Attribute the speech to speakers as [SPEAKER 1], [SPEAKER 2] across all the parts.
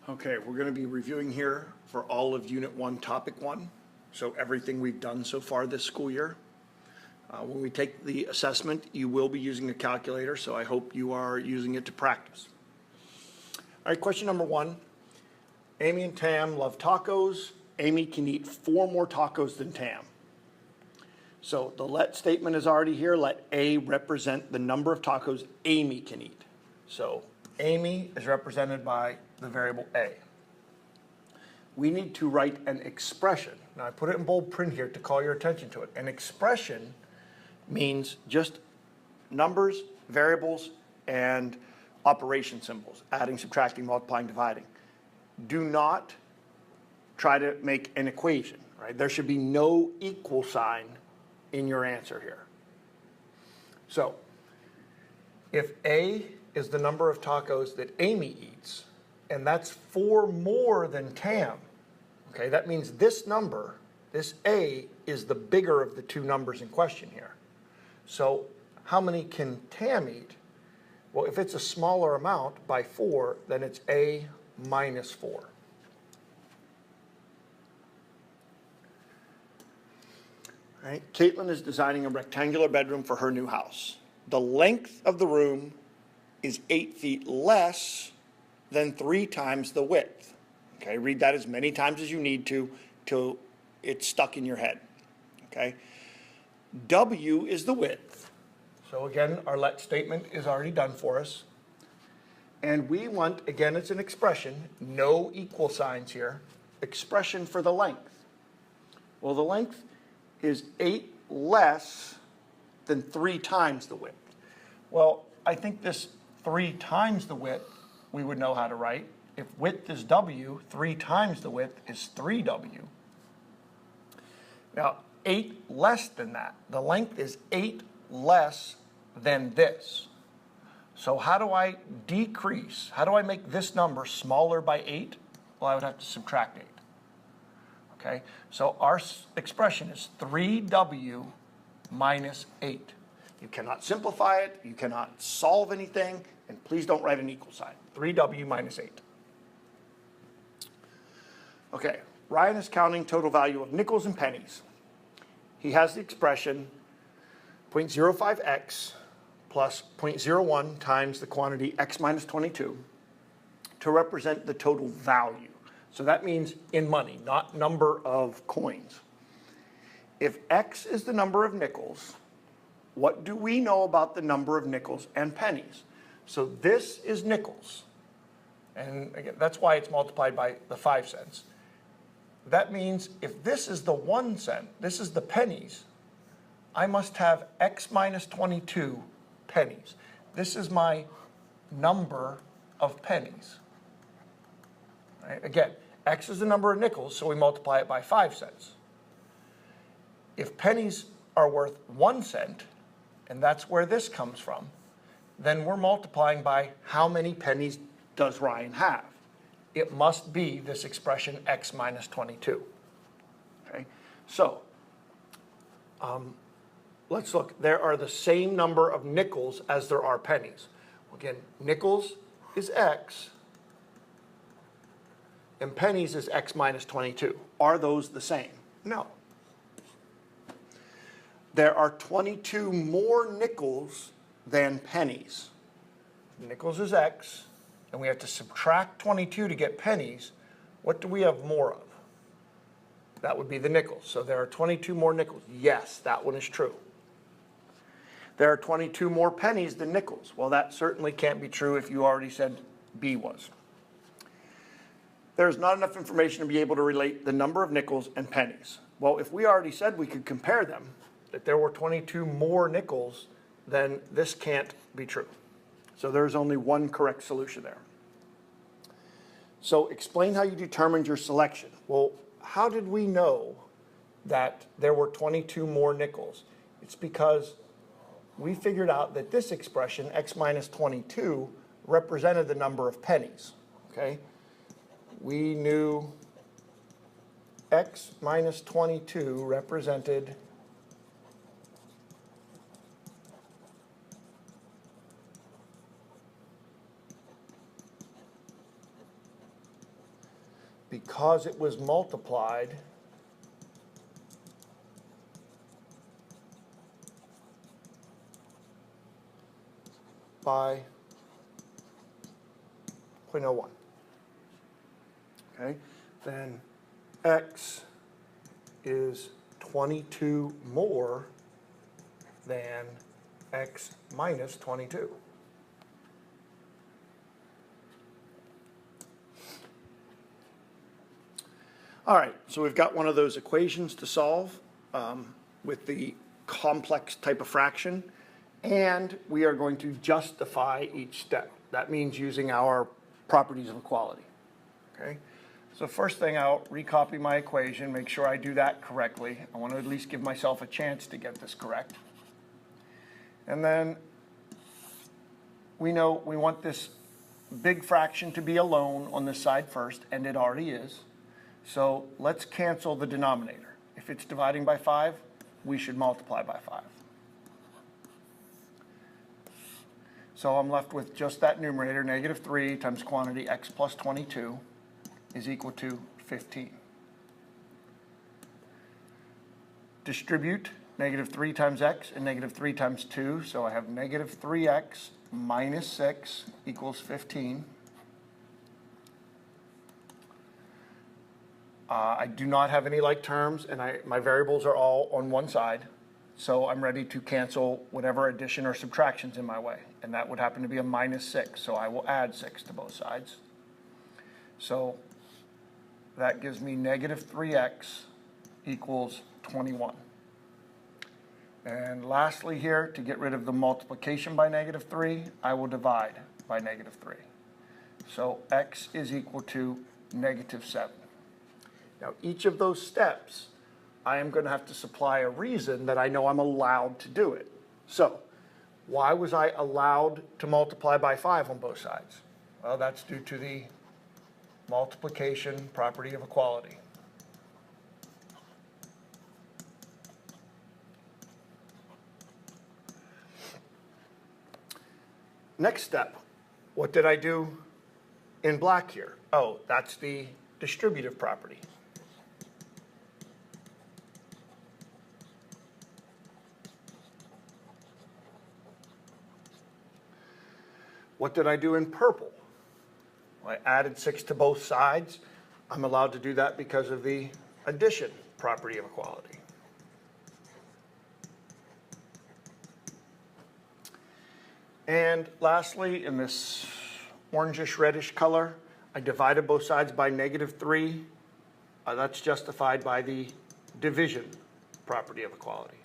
[SPEAKER 1] Okay, we're going to be reviewing here for all of Unit 1, Topic 1, so everything we've done so far this school year. When we take the assessment, you will be using a calculator, so I hope you are using it to practice. All right, question number 1. Amy and Tam love tacos. Amy can eat 4 more tacos than Tam. So the let statement is already here. Let A represent the number of tacos Amy can eat. So Amy is represented by the variable A. We need to write an expression. Now I put it in bold print here to call your attention to it. An expression means just numbers, variables, and operation symbols, adding, subtracting, multiplying, dividing. Do not try to make an equation, right? There should be no equal sign in your answer here. So if A is the number of tacos that Amy eats, and that's 4 more than Tam, okay, that means this number, this A, is the bigger of the 2 numbers in question here. So how many can Tam eat? Well, if it's a smaller amount by 4, then it's A minus 4. All right, Caitlin is designing a rectangular bedroom for her new house. The length of the room is 8 feet less than 3 times the width. Okay, read that as many times as you need to till it's stuck in your head. Okay, W is the width. So again, our let statement is already done for us. And we want, again, it's an expression, no equal signs here, expression for the length. Well, the length is 8 less than 3 times the width. Well, I think this 3 times the width we would know how to write. If width is W, 3 times the width is 3W. Now, 8 less than that. The length is 8 less than this. So how do I decrease? How do I make this number smaller by 8? Well, I would have to subtract 8. Okay, so our expression is 3W minus 8. You cannot simplify it, you cannot solve anything, and please don't write an equal sign. 3W minus 8. Okay, Ryan is counting total value of nickels and pennies. He has the expression 0.05x plus 0.01 times the quantity x minus 22 to represent the total value. So that means in money, not number of coins. If x is the number of nickels, what do we know about the number of nickels and pennies? So this is nickels. And again, that's why it's multiplied by the 5 cents. That means if this is the 1 cent, this is the pennies, I must have x minus 22 pennies. This is my number of pennies. Right? Again, x is the number of nickels, so we multiply it by 5 cents. If pennies are worth 1 cent, and that's where this comes from, then we're multiplying by how many pennies does Ryan have. It must be this expression x minus 22. Okay, so let's look. There are the same number of nickels as there are pennies. Again, nickels is x, and pennies is x minus 22. Are those the same? No. There are 22 more nickels than pennies. Nickels is x, and we have to subtract 22 to get pennies. What do we have more of? That would be the nickels. So there are 22 more nickels. Yes, that one is true. There are 22 more pennies than nickels. Well, that certainly can't be true if you already said B was. There's not enough information to be able to relate the number of nickels and pennies. Well, if we already said we could compare them, that there were 22 more nickels, then this can't be true. So there's only one correct solution there. So explain how you determined your selection. Well, how did we know that there were 22 more nickels? It's because we figured out that this expression, x minus 22, represented the number of pennies. Okay? We knew x minus 22 represented because it was multiplied by 0.01. Okay, then x is 22 more than x minus 22. All right, so we've got one of those equations to solve with the complex type of fraction, and we are going to justify each step. That means using our properties of equality. Okay, so first thing, I'll recopy my equation, make sure I do that correctly. I want to at least give myself a chance to get this correct. And then we know we want this big fraction to be alone on this side first, and it already is. So let's cancel the denominator. If it's dividing by 5, we should multiply by 5. So I'm left with just that numerator, negative 3 times quantity x plus 22 is equal to 15. Distribute negative 3 times x and negative 3 times 2, so I have negative 3x minus 6 equals 15. I do not have any like terms, and my variables are all on one side, so I'm ready to cancel whatever addition or subtractions in my way, and that would happen to be a minus 6, so I will add 6 to both sides. So that gives me negative 3x equals 21. And lastly here, to get rid of the multiplication by negative 3, I will divide by negative 3. So x is equal to negative 7. Now, each of those steps, I am going to have to supply a reason that I know I'm allowed to do it. So, why was I allowed to multiply by 5 on both sides? Well, that's due to the multiplication property of equality. Next step, what did I do in black here? Oh, that's the distributive property. What did I do in purple? Well, I added 6 to both sides. I'm allowed to do that because of the addition property of equality. And lastly, in this orangish reddish color, I divided both sides by negative 3. That's justified by the division property of equality.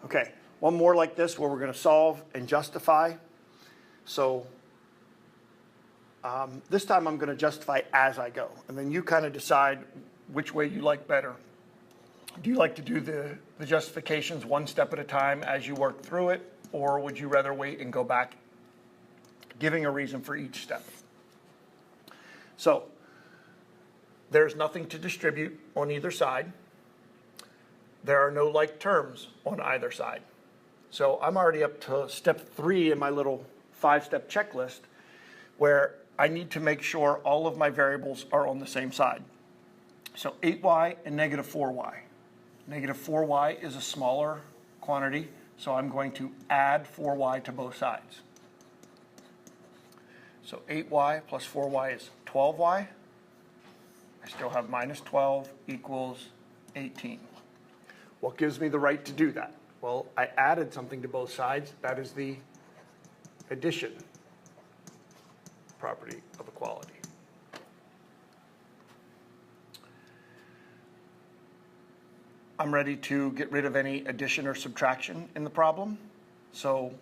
[SPEAKER 1] Okay, one more like this where we're going to solve and justify. So this time I'm going to justify as I go, and then you kind of decide which way you like better. Do you like to do the justifications one step at a time as you work through it, or would you rather wait and go back giving a reason for each step? So there's nothing to distribute on either side. There are no like terms on either side. So I'm already up to step 3 in my little 5-step checklist, where I need to make sure all of my variables are on the same side. So 8y and negative 4y. Negative 4y is a smaller quantity, so I'm going to add 4y to both sides. So 8y plus 4y is 12y. I still have minus 12 equals 18. What gives me the right to do that? Well, I added something to both sides. That is the addition property of equality. I'm ready to get rid of any addition or subtraction in the problem. So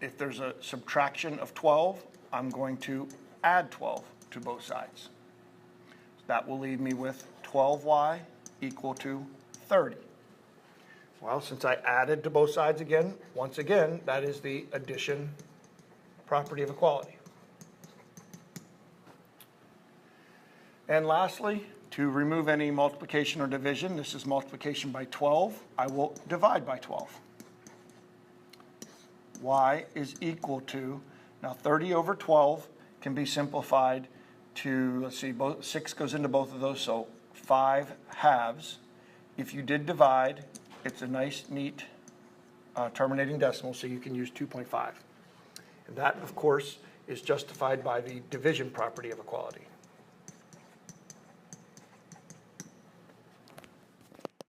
[SPEAKER 1] if there's a subtraction of 12, I'm going to add 12 to both sides. That will leave me with 12y equal to 30. Well, since I added to both sides again, once again, that is the addition property of equality. And lastly, to remove any multiplication or division, this is multiplication by 12, I will divide by 12. y is equal to, now 30 over 12 can be simplified to, let's see, 6 goes into both of those, so 5 halves. If you did divide, it's a nice, neat terminating decimal, so you can use 2.5. And that, of course, is justified by the division property of equality.